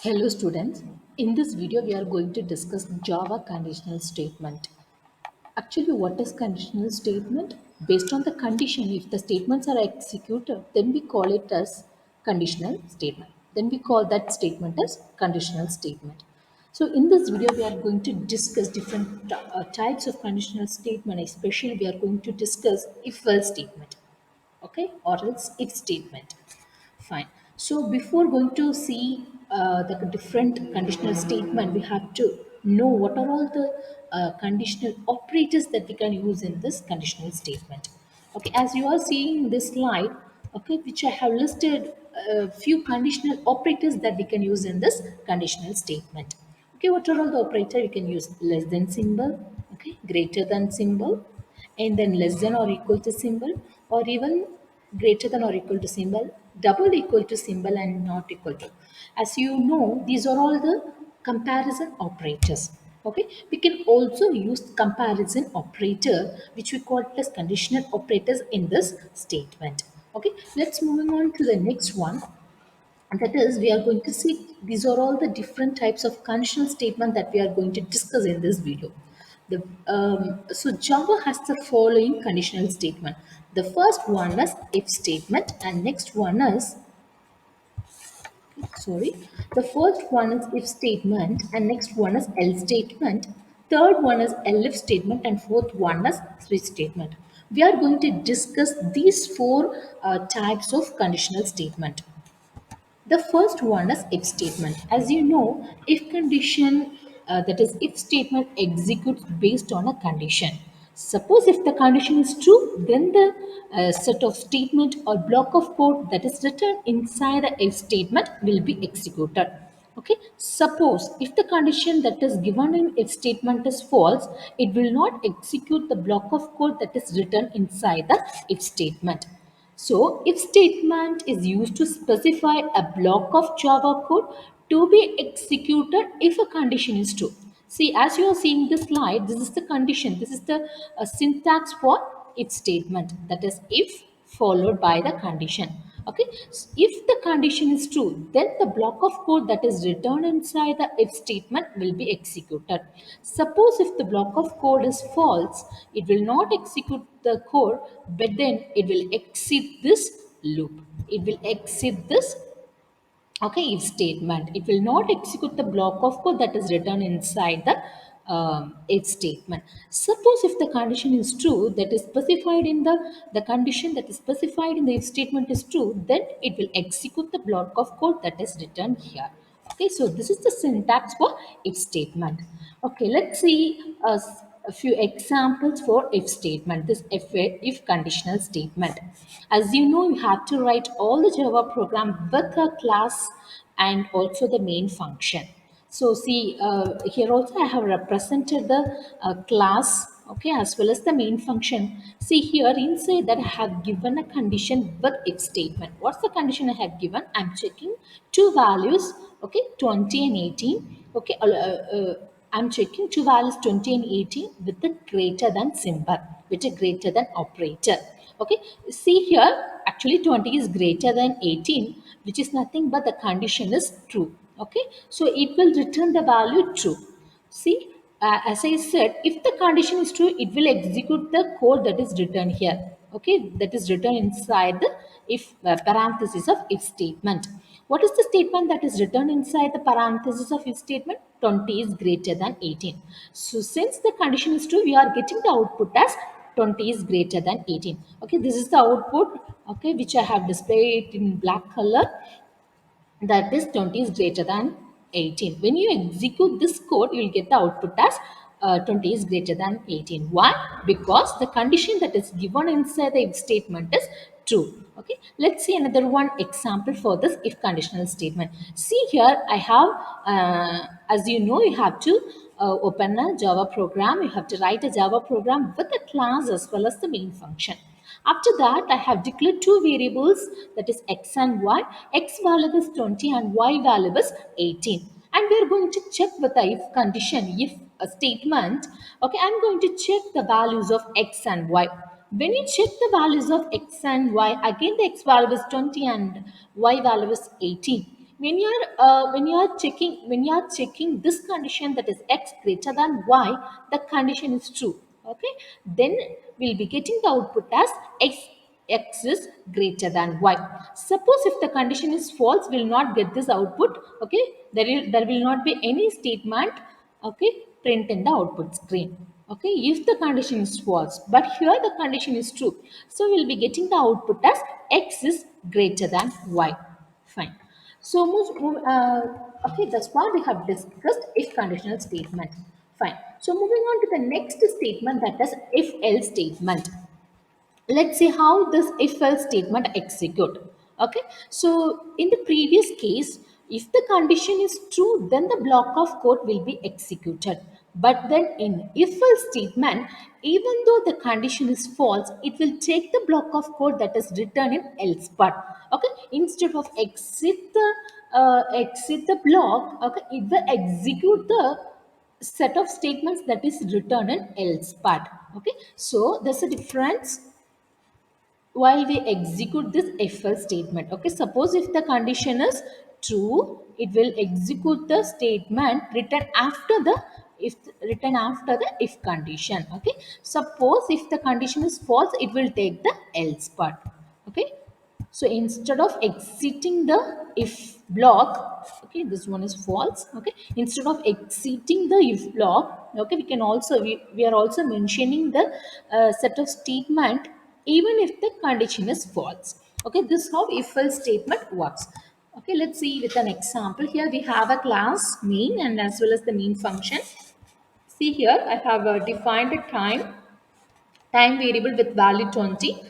Hello students, in this video we are going to discuss Java conditional statement. Actually, what is conditional statement? Based on the condition, if the statements are executed, then we call it as conditional statement. Then we call that statement as conditional statement. So in this video we are going to discuss different types of conditional statement, especially we are going to discuss if-else statement, okay, or else if statement. Fine. So before going to see the different conditional statement, we have to know what are all the conditional operators that we can use in this conditional statement. Okay, as you are seeing in this slide, okay, which I have listed a few conditional operators that we can use in this conditional statement. Okay, what are all the operator you can use? Less than symbol, okay, greater than symbol, and then less than or equal to symbol, or even greater than or equal to symbol, double equal to symbol, and not equal to. As you know, these are all the comparison operators. Okay, we can also use comparison operator, which we call as conditional operators in this statement. Okay, let's moving on to the next one. And that is, we are going to see these are all the different types of conditional statement that we are going to discuss in this video. So Java has the following conditional statement. The first one is if statement, and next one is, sorry, the first one is if statement, and next one is else statement. Third one is elif statement, and fourth one is switch statement. We are going to discuss these four types of conditional statement. The first one is if statement. As you know, if condition, that is if statement executes based on a condition. Suppose if the condition is true, then the set of statement or block of code that is written inside the if statement will be executed. Okay. Suppose if the condition that is given in if statement is false, it will not execute the block of code that is written inside the if statement. So, if statement is used to specify a block of Java code to be executed if a condition is true. See, as you are seeing this slide, this is the condition. This is the syntax for if statement. That is, if followed by the condition. Okay. So if the condition is true, then the block of code that is written inside the if statement will be executed. Suppose if the block of code is false, it will not execute the code, but then it will exit this loop. It will exit this, okay, if statement. It will not execute the block of code that is written inside the if statement. Suppose if the condition is true, that is specified in the condition that is specified in the if statement is true, then it will execute the block of code that is written here. Okay, so this is the syntax for if statement. Okay, let's see a few examples for if statement, this if conditional statement. As you know, you have to write all the Java program with a class and also the main function. So see, here also I have represented the class, okay, as well as the main function. See here inside that I have given a condition with if statement. What's the condition I have given? I'm checking two values, okay, 20 and 18, okay. I'm checking two values 20 and 18 with the greater than symbol, with a greater than operator. Okay, see here, actually 20 is greater than 18, which is nothing but the condition is true. Okay, so it will return the value true. See, as I said, if the condition is true, it will execute the code that is written here. Okay, that is written inside the if parenthesis of if statement. What is the statement that is written inside the parenthesis of if statement? 20 is greater than 18. So since the condition is true, we are getting the output as 20 is greater than 18. Okay, this is the output, okay, which I have displayed in black color, that is 20 is greater than 18. When you execute this code, you will get the output as 20 is greater than 18. Why? Because the condition that is given inside the if statement is true. Okay, let's see another one example for this if conditional statement. See here, I have, as you know, you have to open a Java program. You have to write a Java program with a class as well as the main function. After that, I have declared two variables, that is x and y. X value is 20 and y value is 18. And we are going to check with the if condition, if a statement. Okay, I'm going to check the values of x and y. When you check the values of x and y, again the x value is 20 and y value is 18. When you are checking this condition, that is x greater than y, the condition is true. Okay, then we'll be getting the output as x is greater than y. Suppose if the condition is false, we'll not get this output. Okay, there will not be any statement, okay, print in the output screen. Okay, if the condition is false, but here the condition is true, so we'll be getting the output as x is greater than y. Fine. So, okay, that's what we have discussed if conditional statement. Fine. So, moving on to the next statement, that is if else statement. Let's see how this if else statement execute. Okay, so in the previous case, if the condition is true, then the block of code will be executed. But then in if else statement, even though the condition is false, it will take the block of code that is written in else part. Okay, instead of exit the block, okay, it will execute the set of statements that is written in else part. Okay, so there's a difference while we execute this if else statement. Okay, suppose if the condition is true, it will execute the statement written after the if condition. Okay, suppose if the condition is false, it will take the else part. Okay, so instead of exiting the if block, okay, this one is false. Okay, instead of exiting the if block, okay, we are also mentioning the set of statement even if the condition is false. Okay, this is how if else statement works. Okay, let's see with an example. Here we have a class main and as well as the main function. See here, I have defined a time variable with value 20.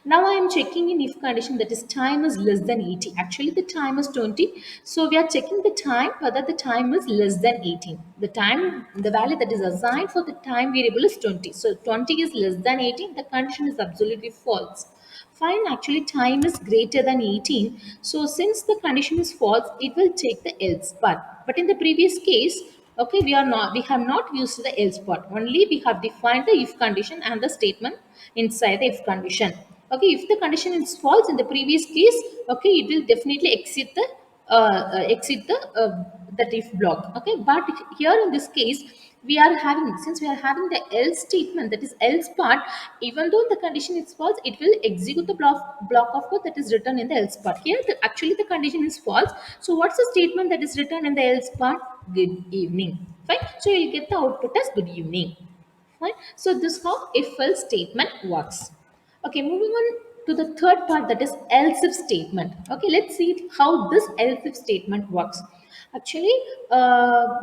Now I am checking in if condition, that is time is less than 80. Actually the time is 20. So we are checking the time whether the time is less than 18. The value that is assigned for the time variable is 20. So 20 is less than 18. The condition is absolutely false. Fine, actually time is greater than 18. So since the condition is false, it will take the else part. But in the previous case, okay, we have not used the else part. Only we have defined the if condition and the statement inside the if condition. Okay, if the condition is false in the previous case, okay, it will definitely exit the that if block. Okay, but here in this case, since we are having the else statement, that is else part, even though the condition is false, it will execute the block of code that is written in the else part. Here actually the condition is false, so what's the statement that is written in the else part? Good evening. Fine, so you'll get the output as good evening. Fine, so this is how if else statement works. Okay, moving on to the third part, that is else if statement. Okay, let's see how this else if statement works. Actually,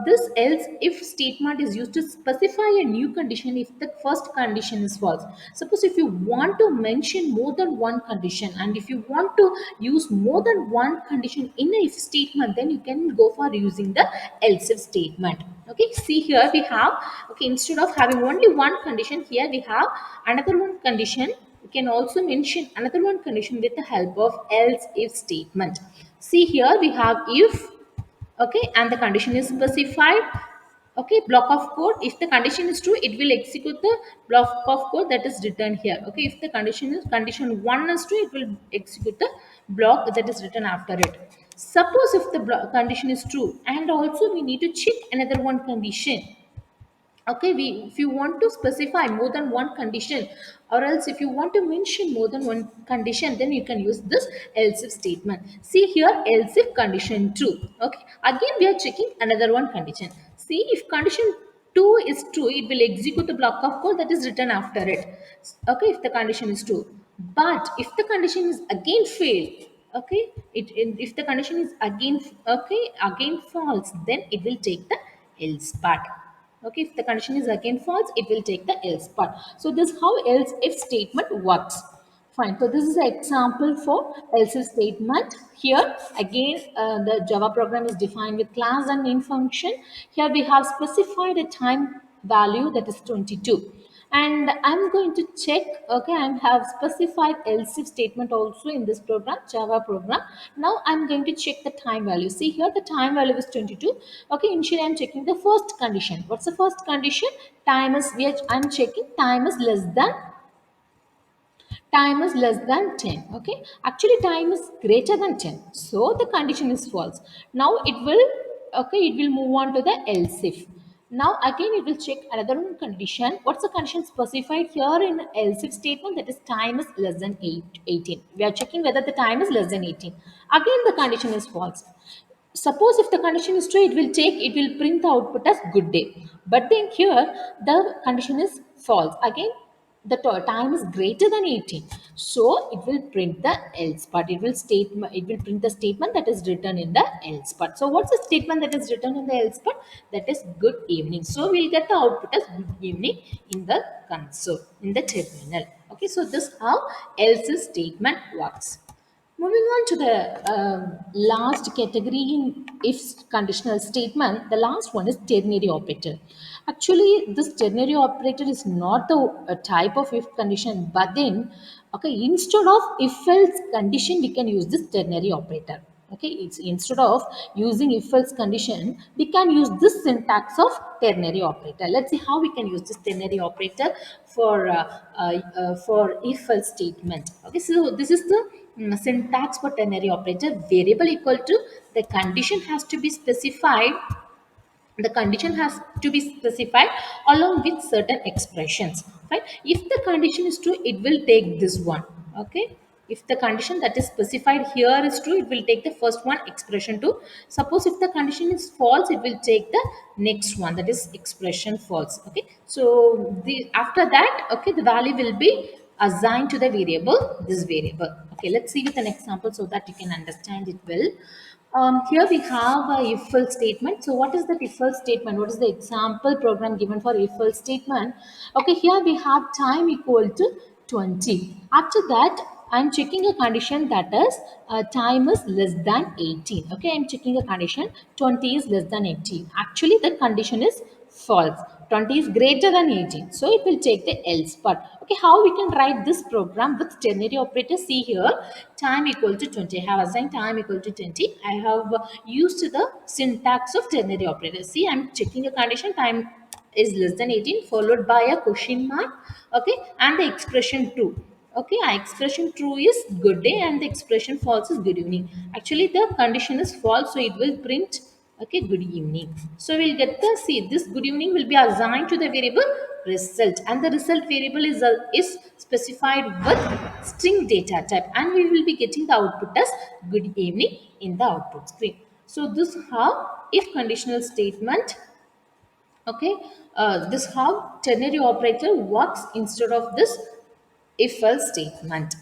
this else if statement is used to specify a new condition if the first condition is false. Suppose if you want to mention more than one condition and if you want to use more than one condition in a if statement, then you can go for using the else if statement. Okay, see here we have, okay, instead of having only one condition, here we have another one condition. We can also mention another one condition with the help of else if statement. See here we have if, okay, and the condition is specified. Okay, block of code, if the condition is true, it will execute the block of code that is written here. Okay, if the condition 1 is true, it will execute the block that is written after it. Suppose if the condition is true and also we need to check another one condition. Okay, if you want to specify more than one condition, or else if you want to mention more than one condition, then you can use this else if statement. See here, else if condition 2. Okay, again we are checking another one condition. See, if condition 2 is true, it will execute the block of code that is written after it. Okay, if the condition is true, but if the condition is again failed, okay, if the condition is again false, then it will take the else part. Okay, if the condition is again false, it will take the else part. So this is how else if statement works. Fine, so this is an example for else if statement. Here again, the Java program is defined with class and main function. Here we have specified a time value that is 22, and I'm going to check. Okay, I have specified else if statement also in this program, Java program. Now I'm going to check the time value. See here, the time value is 22. Okay, initially I'm checking the first condition. What's the first condition? I'm checking time is less than time is less than 10. Okay, actually time is greater than 10, so the condition is false. Now it will, okay, it will move on to the else if. Now again it will check another one condition. What's the condition specified here in else if statement? That is time is less than 18. We are checking whether the time is less than 18. Again the condition is false. Suppose if the condition is true, it will print the output as good day. But then here the condition is false. Again the time is greater than 18, so it will print the else part. It will print the statement that is written in the else part. So what's the statement that is written in the else part? That is good evening. So we'll get the output as good evening in the console, in the terminal. Okay, so this how else statement works. Moving on to the last category in if conditional statement, the last one is ternary operator. Actually, this ternary operator is not the type of if condition, but then, okay, instead of if else condition, we can use this ternary operator. Okay, it's instead of using if else condition, we can use this syntax of ternary operator. Let's see how we can use this ternary operator for if else statement. Okay, so this is the syntax for ternary operator. Variable equal to, the condition has to be specified, the condition has to be specified along with certain expressions, right? If the condition is true, it will take this one. Okay, if the condition that is specified here is true, it will take the first one expression 2. Suppose if the condition is false, it will take the next one, that is expression false. Okay, so the after that, okay, the value will be assigned to the variable, this variable. Okay, let's see with an example so that you can understand it well. Here we have a if else statement. So what is that if else statement? What is the example program given for if else statement? Okay, here we have time equal to 20. After that, I'm checking a condition that is time is less than 18. Okay, I'm checking a condition 20 is less than 18. Actually, the condition is false. 20 is greater than 18. So it will take the else part. Okay, how we can write this program with ternary operator? See here, time equal to 20. I have assigned time equal to 20. I have used the syntax of ternary operator. See, I'm checking a condition, time is less than 18 followed by a question mark. Okay, and the expression true. Okay, our expression true is good day and the expression false is good evening. Actually, the condition is false, so it will print, okay, good evening. So we'll get the, see, this good evening will be assigned to the variable result, and the result variable is specified with string data type, and we will be getting the output as good evening in the output screen. So this how if conditional statement. Okay, this how ternary operator works instead of this if else statement.